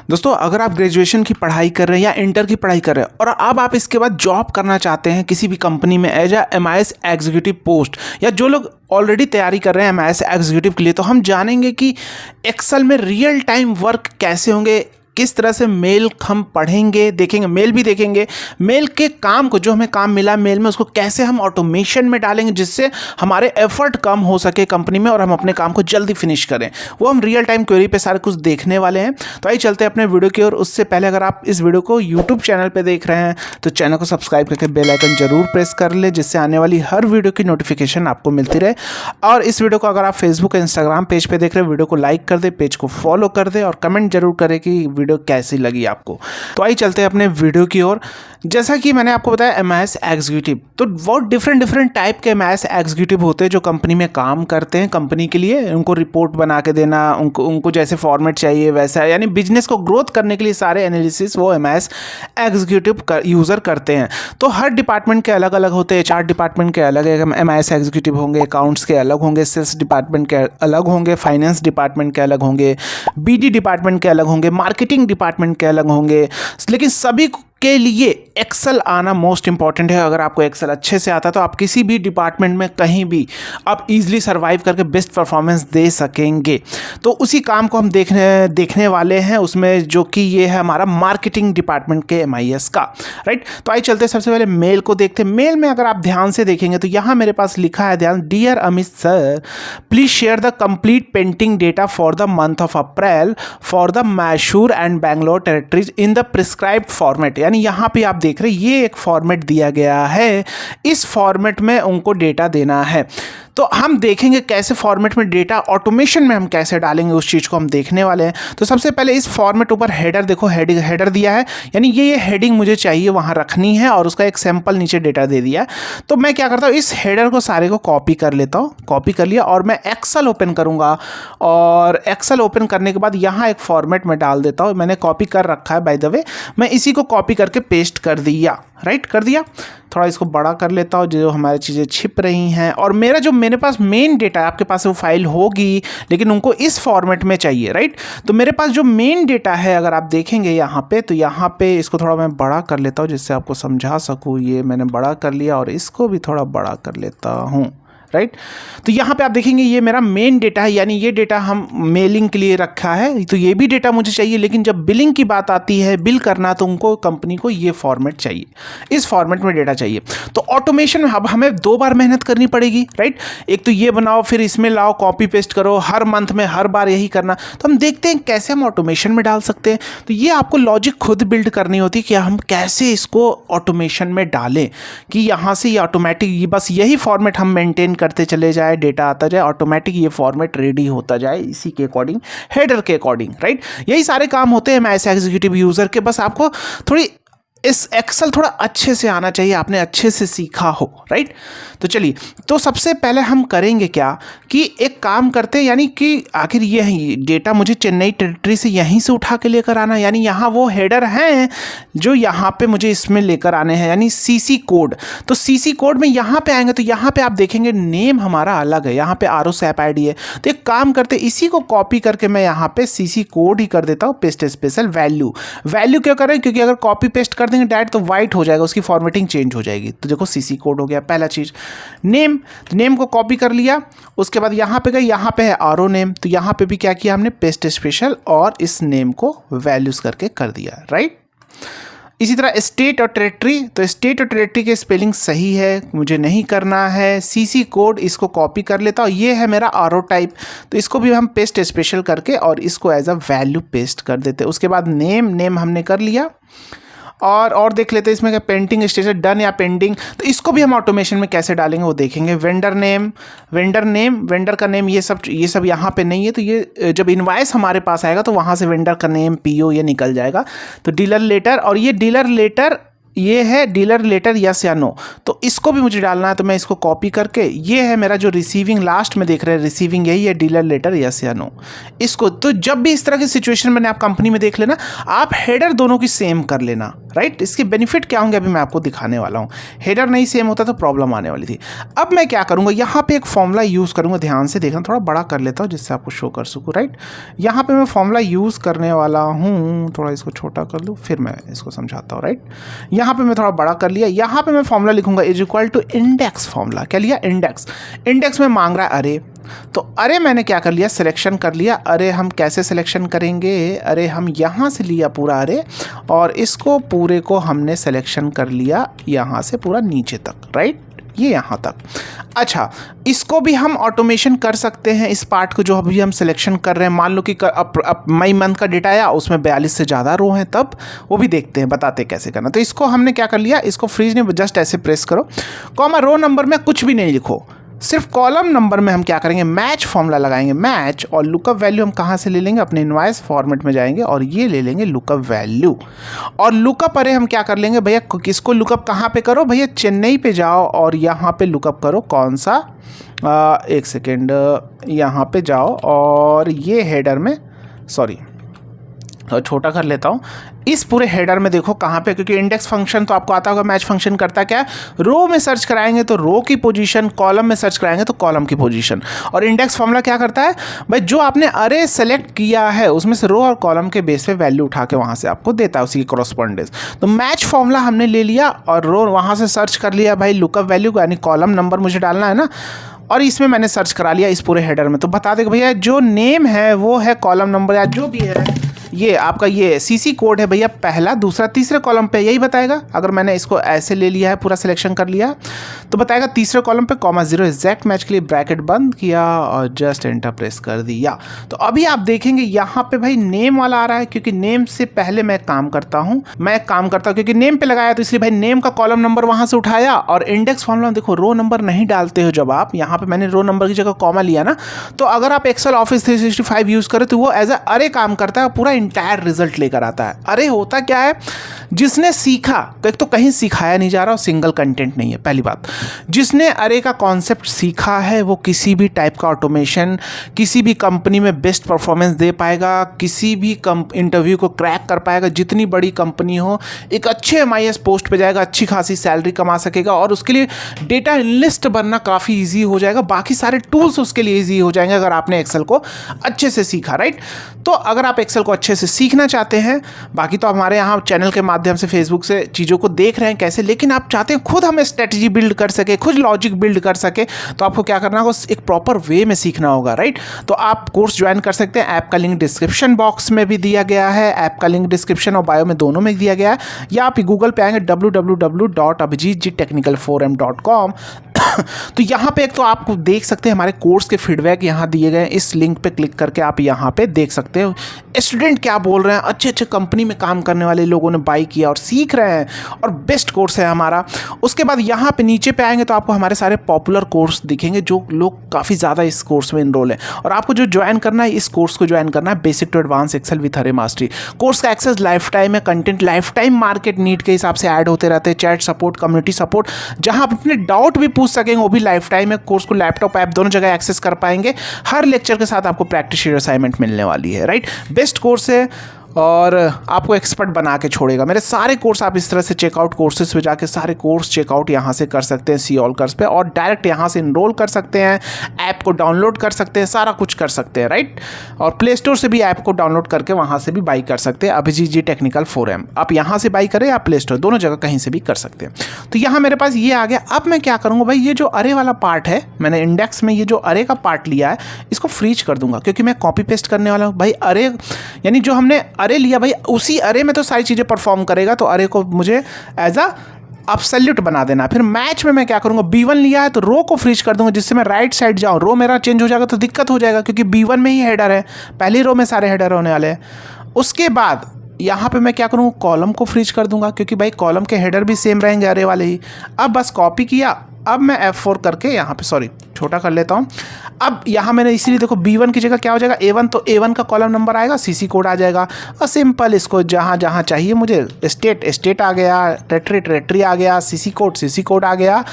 दोस्तों अगर आप ग्रेजुएशन की पढ़ाई कर रहे हैं या इंटर की पढ़ाई कर रहे हैं और अब आप इसके बाद जॉब करना चाहते हैं किसी भी कंपनी में as a MIS executive post, या जो लोग ऑलरेडी तैयारी कर रहे हैं MIS एग्जीक्यूटिव के लिए, तो हम जानेंगे कि एक्सेल में रियल टाइम वर्क कैसे होंगे, किस तरह से मेल हम पढ़ेंगे, देखेंगे, मेल भी देखेंगे, मेल के काम को, जो हमें काम मिला मेल में, उसको कैसे हम ऑटोमेशन में डालेंगे जिससे हमारे एफर्ट कम हो सके कंपनी में और हम अपने काम को जल्दी फिनिश करें। वो हम रियल टाइम क्वेरी पे सारे कुछ देखने वाले हैं। तो आइए चलते हैं अपने वीडियो की ओर। उससे पहले अगर आप इस वीडियो को यूट्यूब चैनल पर देख रहे हैं तो चैनल को सब्सक्राइब करके बेल आइकन जरूर प्रेस कर ले, जिससे आने वाली हर वीडियो की नोटिफिकेशन आपको मिलती रहे। और इस वीडियो को अगर आप फेसबुक इंस्टाग्राम पेज पे देख रहे हैं, वीडियो को लाइक कर दे, पेज को फॉलो कर दे और कमेंट जरूर करें कि वीडियो कैसी लगी आपको। तो आइए चलते हैं अपने वीडियो की ओर। जैसा कि मैंने आपको बताया MIS एग्जीक्यूटिव, तो बहुत डिफरेंट टाइप के MIS एग्जीक्यूटिव होते हैं जो कंपनी में काम करते हैं। कंपनी के लिए उनको रिपोर्ट बना के देना, उनको जैसे फॉर्मेट चाहिए वैसा, यानी बिजनेस को ग्रोथ करने के लिए सारे एनालिसिस वो MIS एग्जीक्यूटिव यूज़र करते हैं। तो हर डिपार्टमेंट के अलग अलग होते हैं। HR डिपार्टमेंट के अलग MIS एग्जीक्यूटिव होंगे, अकाउंट्स के अलग होंगे, सेल्स डिपार्टमेंट के अलग होंगे, फाइनेंस डिपार्टमेंट के अलग होंगे, BD डिपार्टमेंट के अलग होंगे, मार्केटिंग डिपार्टमेंट के अलग होंगे। लेकिन सभी के लिए एक्सेल आना मोस्ट इंपॉर्टेंट है। अगर आपको एक्सेल अच्छे से आता है तो आप किसी भी डिपार्टमेंट में कहीं भी आप इजीली सर्वाइव करके बेस्ट परफॉर्मेंस दे सकेंगे। तो उसी काम को हम देखने वाले हैं उसमें, जो कि ये है हमारा मार्केटिंग डिपार्टमेंट के MIS का, राइट। तो आइए चलते हैं, सबसे पहले मेल को देखते हैं। मेल में अगर आप ध्यान से देखेंगे तो यहाँ मेरे पास लिखा है, ध्यान, dear Amit sir, please share the complete painting data for the month of April for the Mysore and Bangalore territories in the prescribed format. यानी यहाँ पे आप देख रहे हैं ये एक फॉर्मेट दिया गया है, इस फॉर्मेट में उनको डेटा देना है। तो हम देखेंगे कैसे फॉर्मेट में डेटा ऑटोमेशन में हम कैसे डालेंगे, उस चीज़ को हम देखने वाले हैं। तो सबसे पहले इस फॉर्मेट ऊपर हेडर देखो, हेडर दिया है, यानी ये हेडिंग मुझे चाहिए वहाँ रखनी है और उसका एक सैंपल नीचे डेटा दे दिया। तो मैं क्या करता हूँ, इस हेडर को सारे को कॉपी कर लेता हूँ। कॉपी कर लिया और मैं एक्सेल ओपन करूँगा और एक्सेल ओपन करने के बाद यहाँ एक फॉर्मेट में डाल देता हूँ। मैंने कॉपी कर रखा है बाय द वे, मैं इसी को कॉपी करके पेस्ट कर दिया, राइट, कर दिया। थोड़ा इसको बड़ा कर लेता हूँ जो हमारी चीज़ें छिप रही हैं। और मेरे पास मेन डेटा है, आपके पास वो फाइल होगी लेकिन उनको इस फॉर्मेट में चाहिए, राइट। तो मेरे पास जो मेन डेटा है, अगर आप देखेंगे यहाँ पे, तो यहाँ पे इसको थोड़ा मैं बड़ा कर लेता हूँ जिससे आपको समझा सकूँ। ये मैंने बड़ा कर लिया और इसको भी थोड़ा बड़ा कर लेता हूँ, राइट। तो यहाँ पे आप देखेंगे ये मेरा मेन डेटा है, यानी ये डेटा हम मेलिंग के लिए रखा है। तो ये भी डेटा मुझे चाहिए, लेकिन जब बिलिंग की बात आती है, बिल करना, तो उनको कंपनी को ये फॉर्मेट चाहिए, इस फॉर्मेट में डेटा चाहिए। तो ऑटोमेशन में अब हमें 2 बार मेहनत करनी पड़ेगी, राइट। एक तो ये बनाओ, फिर इसमें लाओ, कॉपी पेस्ट करो, हर मंथ में हर बार यही करना। तो हम देखते हैं कैसे हम ऑटोमेशन में डाल सकते हैं। तो ये आपको लॉजिक खुद बिल्ड करनी होती है कि हम कैसे इसको ऑटोमेशन में डालें कि यहाँ से ये ऑटोमेटिक, बस यही फॉर्मेट हम मेंटेन करते चले जाए, डेटा आता जाए, ऑटोमेटिक ये फॉर्मेट रेडी होता जाए इसी के अकॉर्डिंग, हेडर के अकॉर्डिंग, राइट। यही सारे काम होते हैं MIS एग्जीक्यूटिव यूजर के। बस आपको थोड़ी इस एक्सेल थोड़ा अच्छे से आना चाहिए, आपने अच्छे से सीखा हो, राइट। तो चलिए, तो सबसे पहले हम करेंगे क्या कि एक काम करते हैं, यानी कि आखिर ये डेटा मुझे चेन्नई टेरिटरी से यहीं से उठा के लेकर आना, यानी यहाँ वो हेडर हैं जो यहाँ पे मुझे इसमें लेकर आने हैं, यानी CC कोड। तो CC कोड में यहाँ पे आएंगे तो यहाँ पे आप देखेंगे नेम हमारा अलग है, यहाँ पे RO SAP ID है। तो एक काम करते, इसी को कॉपी करके मैं यहाँ पे CC कोड ही कर देता हूँ, पेस्ट स्पेशल वैल्यू क्यों करें, क्योंकि अगर कॉपी पेस्ट कर डायरेक्ट तो वाइट हो जाएगा, उसकी फॉर्मेटिंग चेंज हो जाएगी। तो देखो CC कोड हो गया पहला चीज। नेम, तो नेम को कॉपी कर लिया, उसके बाद यहाँ पे गए, यहाँ पे है RO नेम, तो यहाँ पे भी क्या किया हमने, पेस्ट स्पेशल और इस नेम को वैल्यूज करके कर दिया, राइट। इसी तरह स्टेट और टेरिटरी, तो स्टेट और टेरिटरी के स्पेलिंग सही है, मुझे नहीं करना है। CC कोड इसको कॉपी कर लेता हूँ, ये है मेरा RO टाइप, तो इसको भी हम पेस्ट स्पेशल करके और इसको एज अ वैल्यू पेस्ट कर देते हैं। उसके बाद नेम हमने कर लिया और देख लेते हैं इसमें क्या, पेंटिंग स्टेटस डन या पेंडिंग। तो इसको भी हम ऑटोमेशन में कैसे डालेंगे वो देखेंगे। वेंडर नेम, वेंडर का नेम, ये सब यहाँ पे नहीं है। तो ये जब इनवाइस हमारे पास आएगा तो वहाँ से वेंडर का नेम, PO ये निकल जाएगा। तो डीलर लेटर, और ये डीलर लेटर, ये है डीलर लेटर यस या नो, तो इसको भी मुझे डालना है। तो मैं इसको कॉपी करके, ये है मेरा जो रिसीविंग, लास्ट में देख रहे हैं रिसीविंग, यही है डीलर लेटर यस या नो। इसको तो जब भी इस तरह की सिचुएशन बने आप कंपनी में देख लेना, आप हेडर दोनों की सेम कर लेना, राइट। इसके बेनिफिट क्या होंगे अभी मैं आपको दिखाने वाला हूँ। हेडर नहीं सेम होता तो प्रॉब्लम आने वाली थी। अब मैं क्या करूँगा, यहाँ पे एक फॉर्मूला यूज़ करूँगा, ध्यान से देखना, थोड़ा बड़ा कर लेता हूँ जिससे आपको शो कर सकूँ, राइट। यहाँ पे मैं फॉर्मूला यूज़ करने वाला हूँ, थोड़ा इसको छोटा कर लूँ फिर मैं इसको समझाता हूँ, राइट। यहाँ पे मैं थोड़ा बड़ा कर लिया, यहाँ पे मैं फॉर्मूला लिखूँगा is equal to index formula. क्या लिया, इंडेक्स। इंडेक्स में मांग रहा है अरे, तो अरे मैंने क्या कर लिया, सिलेक्शन कर लिया। अरे हम कैसे सिलेक्शन करेंगे, अरे हम यहाँ से लिया पूरा अरे, और इसको पूरे को हमने सिलेक्शन कर लिया यहाँ से पूरा नीचे तक, राइट, ये यहाँ तक। अच्छा, इसको भी हम ऑटोमेशन कर सकते हैं, इस पार्ट को जो अभी हम सिलेक्शन कर रहे हैं। मान लो कि अब मई मंथ का डेटा आया, उसमें 42 से ज़्यादा रो हैं, तब वो भी देखते हैं, बताते कैसे करना। तो इसको हमने क्या कर लिया, इसको फ्रीज ने जस्ट ऐसे प्रेस करो, कॉमा रो नंबर में कुछ भी नहीं लिखो, सिर्फ कॉलम नंबर में हम क्या करेंगे, मैच फॉर्मूला लगाएंगे, मैच, और लुकअप वैल्यू हम कहाँ से ले लेंगे, अपने इनवॉइस फॉर्मेट में जाएंगे और ये ले लेंगे लुकअप वैल्यू। और लुकअप अरे हम क्या कर लेंगे भैया, किसको लुकअप कहाँ पे करो भैया, चेन्नई पे जाओ और यहाँ पे लुकअप करो, कौन सा, एक सेकेंड, यहाँ पे जाओ और ये हेडर में, सॉरी छोटा कर लेता हूँ, इस पूरे हेडर में देखो कहाँ पे, क्योंकि इंडेक्स फंक्शन तो आपको आता होगा, मैच फंक्शन करता क्या है, रो में सर्च कराएंगे तो रो की पोजीशन, कॉलम में सर्च कराएंगे तो कॉलम की पोजीशन। और इंडेक्स फॉर्मूला क्या करता है भाई, जो आपने अरे सेलेक्ट किया है उसमें से रो और कॉलम के बेस पे वैल्यू उठा के वहाँ से आपको देता है, उसी की कॉरस्पॉन्डेंस। तो मैच फॉर्मूला हमने ले लिया और रो वहाँ से सर्च कर लिया भाई लुकअप वैल्यू, यानी कॉलम नंबर मुझे डालना है ना, और इसमें मैंने सर्च करा लिया इस पूरे हेडर में। तो बता दें भैया जो नेम है वो है कॉलम नंबर या जो भी है, ये आपका ये सीसी कोड है भैया, पहला दूसरा तीसरे कॉलम पे यही बताएगा। अगर मैंने इसको ऐसे ले लिया है, पूरा सिलेक्शन कर लिया, तो बताएगा तीसरे कॉलम पे कॉमा 0 एग्जैक्ट मैच के लिए ब्रैकेट बंद किया और जस्ट एंटर प्रेस कर दिया। तो अभी आप देखेंगे यहाँ पे भाई नेम वाला आ रहा है, क्योंकि नेम से पहले मैं काम करता हूँ, क्योंकि नेम पे लगाया तो इसलिए भाई नेम का कॉलम नंबर वहाँ से उठाया। और इंडेक्स फॉर्मूला देखो, रो नंबर नहीं डालते हो जब आप, यहाँ पे मैंने रो नंबर की जगह कॉमा लिया ना, तो अगर आप एक्सेल ऑफिस 365 यूज़ करें तो वो एज अ अरे काम करता है, पूरा इंटायर रिजल्ट लेकर आता है। अरे होता क्या है, जिसने सीखा, तो एक तो कहीं सिखाया नहीं जा रहा और सिंगल कंटेंट नहीं है, पहली बात। जिसने अरे का कॉन्सेप्ट सीखा है वो किसी भी टाइप का ऑटोमेशन, किसी भी कंपनी में बेस्ट परफॉर्मेंस दे पाएगा, किसी भी इंटरव्यू को क्रैक कर पाएगा, जितनी बड़ी कंपनी हो, एक अच्छे MIS पोस्ट पे जाएगा, अच्छी खासी सैलरी कमा सकेगा, और उसके लिए डेटा एनालिस्ट बनना काफ़ी ईजी हो जाएगा, बाकी सारे टूल्स उसके लिए ईजी हो जाएंगे अगर आपने एक्सेल को अच्छे से सीखा, राइट। तो अगर आप एक्सेल को अच्छे से सीखना चाहते हैं, बाकी तो हमारे यहाँ चैनल के माध्यम से फेसबुक से चीज़ों को देख रहे हैं कैसे, लेकिन आप चाहते हैं खुद हमें स्ट्रेटजी बिल्ड कर सके, खुद लॉजिक बिल्ड कर सके, तो आपको क्या करना होगा, एक प्रॉपर वे में सीखना होगा, राइट। तो आप कोर्स ज्वाइन कर सकते हैं, ऐप का लिंक डिस्क्रिप्शन बॉक्स में भी दिया गया है, ऐप का लिंक डिस्क्रिप्शन और बायो में दोनों में दिया गया है, या आप गूगल पे आएंगे www.abhijittechnical4m.com तो यहाँ पे एक तो आप देख सकते हैं हमारे कोर्स के फीडबैक यहाँ दिए गए हैं, इस लिंक पे क्लिक करके आप यहाँ पे देख सकते हो स्टूडेंट क्या बोल रहे हैं, अच्छे अच्छे कंपनी में काम करने वाले लोगों ने बाई किया और सीख रहे हैं, और बेस्ट कोर्स है हमारा। उसके बाद यहाँ पे नीचे पे आएंगे तो आपको हमारे सारे पॉपुलर कोर्स दिखेंगे, जो लोग काफ़ी ज़्यादा इस कोर्स में इनरोल है, और आपको जो ज्वाइन करना है, इस कोर्स को ज्वाइन करना है, basic to advance Excel with अरे मास्टरी। कोर्स का एक्सेस लाइफ टाइम है, content lifetime market need के हिसाब से ऐड होते रहते हैं, चैट सपोर्ट, कम्युनिटी सपोर्ट, जहाँ आप अपने डाउट भी पूछ सकेंगे, वो भी लाइफ टाइम है। कोर्स को लैपटॉप ऐप दोनों जगह एक्सेस कर पाएंगे, हर लेक्चर के साथ आपको प्रैक्टिस शीट असाइनमेंट मिलने वाली है, राइट। बेस्ट कोर्स है और आपको एक्सपर्ट बना के छोड़ेगा। मेरे सारे कोर्स आप इस तरह से चेकआउट कोर्सेज पे जाके सारे कोर्स चेकआउट यहाँ से कर सकते हैं सी ऑल कर्स पे, और डायरेक्ट यहाँ से इनरोल कर सकते हैं, ऐप को डाउनलोड कर सकते हैं, सारा कुछ कर सकते हैं, राइट। और प्ले स्टोर से भी ऐप को डाउनलोड करके वहाँ से भी बाई कर सकते हैं, अभिजीत जी टेक्निकल 4M। आप यहाँ से बाई करें या प्ले स्टोर, दोनों जगह कहीं से भी कर सकते हैं। तो यहाँ मेरे पास ये आ गया। अब मैं क्या करूँगा भाई, ये जो अरे वाला पार्ट है, मैंने इंडेक्स में ये जो अरे का पार्ट लिया है, इसको फ्रीज कर दूंगा, क्योंकि मैं कॉपी पेस्ट करने वाला हूँ भाई। अरे यानी जो हमने अरे लिया भाई, उसी अरे में तो सारी चीज़ें परफॉर्म करेगा, तो अरे को मुझे एज अ एब्सोल्यूट बना देना। फिर मैच में मैं क्या करूँगा, B1 लिया है तो रो को फ्रीज कर दूंगा, जिससे मैं राइट साइड जाऊँ, रो मेरा चेंज हो जाएगा तो दिक्कत हो जाएगा, क्योंकि B1 में ही हेडर है, पहली रो में सारे हेडर होने वाले हैं। उसके बाद यहाँ पे मैं क्या करूँगा, कॉलम को फ्रीज कर दूंगा, क्योंकि भाई कॉलम के हेडर भी सेम रहेंगे अरे वाले ही। अब बस कॉपी किया, अब मैं F4 करके यहाँ पे, सॉरी छोटा कर लेता हूँ। अब यहाँ मैंने इसीलिए देखो B1 की जगह क्या हो जाएगा A1, तो A1 का कॉलम नंबर आएगा, CC कोड आ जाएगा, और सिंपल इसको जहाँ जहाँ चाहिए मुझे, स्टेट आ गया, टेरिटरी आ गया, CC कोड आ गया,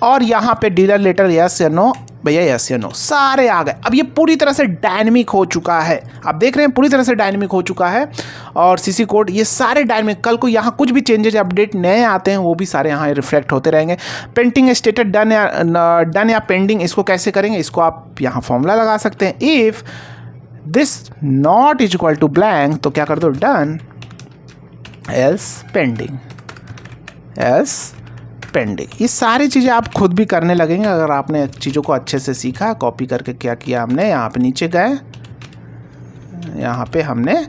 और यहाँ पे डीलर लेटर यस या नो भैया यस या नो, सारे आ गए। अब ये पूरी तरह से डायनेमिक हो चुका है, आप देख रहे हैं पूरी तरह से डायनेमिक हो चुका है। और सीसी कोड ये सारे डायनेमिक, कल को यहाँ कुछ भी चेंजेस अपडेट नए आते हैं वो भी सारे यहाँ रिफ्लेक्ट होते रहेंगे। पेंटिंग स्टेटस डन या पेंडिंग, इसको कैसे करेंगे, इसको आप यहाँ फॉर्मूला लगा सकते हैं। If this not is equal to blank तो क्या कर दो, done else pending, else pending. ये सारी चीज़ें आप खुद भी करने लगेंगे अगर आपने चीज़ों को अच्छे से सीखा। कॉपी करके क्या किया हमने, यहाँ पे नीचे गए, यहाँ पे हमने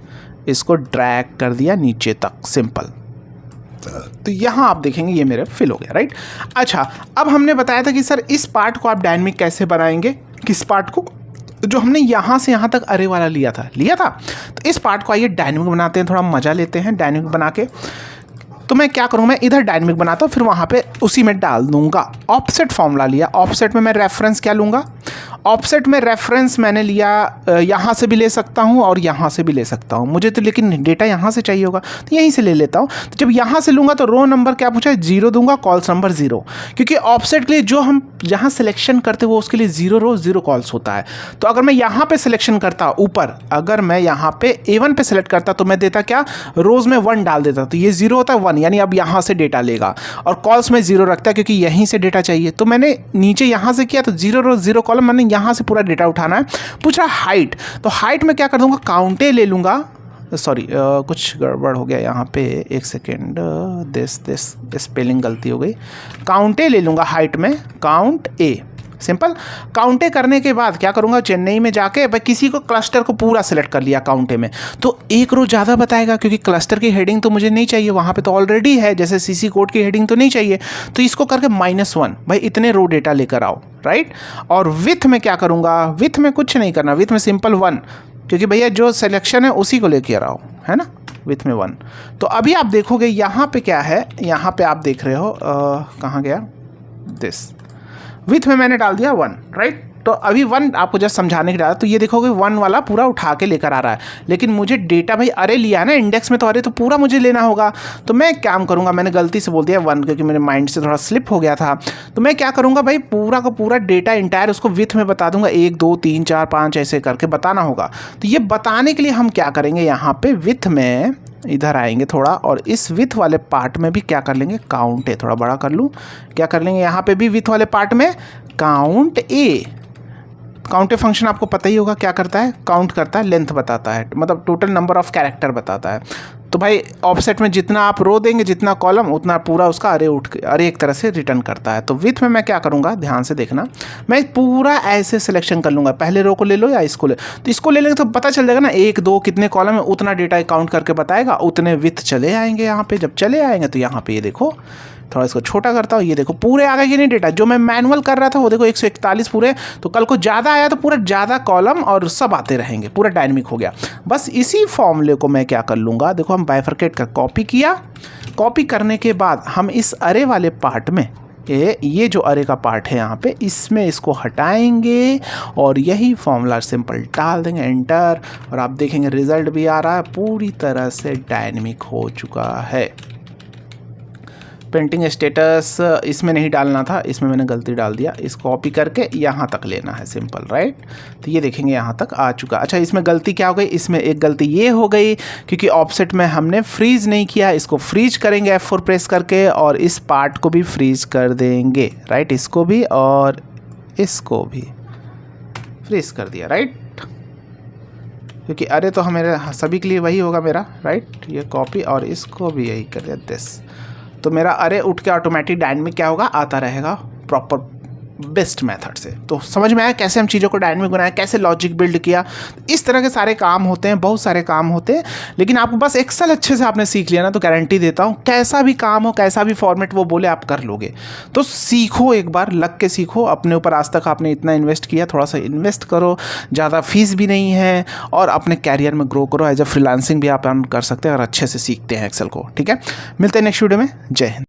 इसको ड्रैग कर दिया नीचे तक, सिंपल। तो यहाँ आप देखेंगे ये मेरे फिल हो गया, राइट। अच्छा, अब हमने बताया था कि सर इस पार्ट को आप डायनेमिक कैसे बनाएंगे, किस पार्ट को, जो हमने यहाँ से यहाँ तक अरे वाला लिया था। तो इस पार्ट को आइए डायनेमिक बनाते हैं, थोड़ा मज़ा लेते हैं डायनेमिक बना के। तो मैं क्या करूँ, मैं इधर डायनेमिक बनाता हूँ, फिर वहाँ पे उसी में डाल दूंगा। ऑफसेट फॉर्मूला लिया, ऑफसेट में मैं रेफरेंस क्या लूँगा, ऑफसेट में रेफरेंस मैंने लिया, यहाँ से भी ले सकता हूँ और यहाँ से भी ले सकता हूँ। मुझे तो लेकिन डेटा यहाँ से चाहिए होगा तो यहीं से ले लेता हूँ। तो जब यहाँ से लूँगा तो रो नंबर क्या पूछा है, 0 दूंगा, कॉल्स नंबर 0, क्योंकि ऑफसेट के लिए जो हम जहाँ सिलेक्शन करते वो उसके लिए 0 रो 0 कॉल्स होता है। तो अगर मैं यहाँ पे सिलेक्शन करता ऊपर, अगर मैं यहाँ पे A1 पे सिलेक्ट करता तो मैं देता क्या, रोज में 1 डाल देता, तो ये 0 होता है 1, यानी अब यहाँ से डेटा लेगा। और कॉल्स में 0 रखता है क्योंकि यहीं से डेटा चाहिए। तो मैंने नीचे यहाँ से किया तो 0 रो 0 कॉलम, मैंने यहाँ से पूरा डेटा उठाना है। पूछ रहा हाइट, तो हाइट में क्या कर दूंगा, काउंटे ले लूँगा, सॉरी कुछ गड़बड़ हो गया यहाँ पे, एक सेकेंड, दिस स्पेलिंग गलती हो गई। काउंटे ले लूँगा हाइट में, काउंट ए, सिंपल। काउंटे करने के बाद क्या करूँगा, चेन्नई में जाके भाई किसी को क्लस्टर को पूरा सेलेक्ट कर लिया काउंटे में, तो एक रो ज़्यादा बताएगा क्योंकि क्लस्टर की हेडिंग तो मुझे नहीं चाहिए, वहाँ पे तो ऑलरेडी है, जैसे सीसी कोड की हेडिंग तो नहीं चाहिए। तो इसको करके -1, भाई इतने रो डेटा लेकर आओ, राइट। और विथ में क्या करूँगा, विथ में कुछ नहीं करना, विथ में सिंपल 1, क्योंकि भैया जो सिलेक्शन है उसी को लेकर आओ, है ना, विथ में 1। तो अभी आप देखोगे यहाँ पे क्या है, यहाँ पे आप देख रहे हो कहाँ गया, दिस विथ में मैंने डाल दिया 1, राइट। तो अभी 1 आपको जस्ट समझाने के डाला, तो ये देखोगे 1 वाला पूरा उठा के लेकर आ रहा है, लेकिन मुझे डेटा भाई अरे लिया है ना इंडेक्स में, तो अरे तो पूरा मुझे लेना होगा। तो मैं काम करूँगा, मैंने गलती से बोल दिया 1 क्योंकि मेरे माइंड से थोड़ा स्लिप हो गया था। तो मैं क्या करूँगा भाई, पूरा का पूरा डेटा इंटायर उसको विथ में बता दूंगा, 1 2 3 4 5 ऐसे करके बताना होगा। तो ये बताने के लिए हम क्या करेंगे, यहाँ पे विथ में इधर आएंगे थोड़ा, और इस विथ वाले पार्ट में भी क्या कर लेंगे, काउंट ए, थोड़ा बड़ा कर लूँ, क्या कर लेंगे यहाँ पे भी विथ वाले पार्ट में count A. Count a function आपको पता ही होगा क्या करता है, काउंट करता है, लेंथ बताता है, मतलब टोटल नंबर ऑफ कैरेक्टर बताता है। तो भाई ऑफसेट में जितना आप रो देंगे, जितना कॉलम, उतना पूरा उसका अरे एक तरह से रिटर्न करता है। तो विथ में मैं क्या करूँगा, ध्यान से देखना, मैं पूरा ऐसे सिलेक्शन कर लूँगा, पहले रो को ले लो या इसको ले, तो इसको ले लेंगे तो पता चल जाएगा ना 1 2 कितने कॉलम है, उतना डेटा काउंट करके बताएगा, उतने विथ चले आएंगे यहाँ पे। जब चले आएंगे तो यहाँ पे ये देखो, थोड़ा इसको छोटा करता हूँ, ये देखो पूरे आ गए कि नहीं डेटा, जो मैं मैनुअल कर रहा था वो देखो 141 पूरे। तो कल को ज़्यादा आया तो पूरा ज़्यादा कॉलम और सब आते रहेंगे, पूरा डायनेमिक हो गया। बस इसी फॉर्मूले को मैं क्या कर लूँगा, देखो हम बाइफरकेट का कॉपी किया, कॉपी करने के बाद हम इस अरे वाले पार्ट में ये जो अरे का पार्ट है यहाँ पे, इसमें इसको हटाएंगे और यही फॉर्मूला सिंपल डाल देंगे, एंटर, और आप देखेंगे रिजल्ट भी आ रहा है, पूरी तरह से डायनेमिक हो चुका है। पेंटिंग स्टेटस इसमें नहीं डालना था, इसमें मैंने गलती डाल दिया, इस कॉपी करके यहाँ तक लेना है, सिंपल, राइट। तो ये देखेंगे यहाँ तक आ चुका। अच्छा, इसमें गलती क्या हो गई, इसमें एक गलती ये हो गई क्योंकि ऑफसेट में हमने फ्रीज नहीं किया, इसको फ्रीज करेंगे F4 प्रेस करके, और इस पार्ट को भी फ्रीज कर देंगे, राइट, इसको भी और इसको भी फ्रीज कर दिया, राइट, क्योंकि अरे तो हमारे सभी के लिए वही होगा मेरा, राइट। ये कॉपी और इसको भी यही कर दिया, दिस, तो मेरा अरे उठ के ऑटोमेटिक डायनेमिक क्या होगा, आता रहेगा प्रॉपर बेस्ट मेथड से। तो समझ में आया कैसे हम चीज़ों को डायनेमिक बनाया, कैसे लॉजिक बिल्ड किया। इस तरह के सारे काम होते हैं, बहुत सारे काम होते हैं, लेकिन आपको बस एक्सेल अच्छे से आपने सीख लिया ना, तो गारंटी देता हूँ कैसा भी काम हो, कैसा भी फॉर्मेट वो बोले आप कर लोगे। तो सीखो, एक बार लग के सीखो, अपने ऊपर आज तक आपने इतना इन्वेस्ट किया, थोड़ा सा इन्वेस्ट करो, ज़्यादा फीस भी नहीं है, और अपने कैरियर में ग्रो करो। एज अ फ्रीलांसिंग भी आप कर सकते हैं अगर अच्छे से सीखते हैं एक्सेल को, ठीक है। मिलते हैं नेक्स्ट वीडियो में, जय हिंद।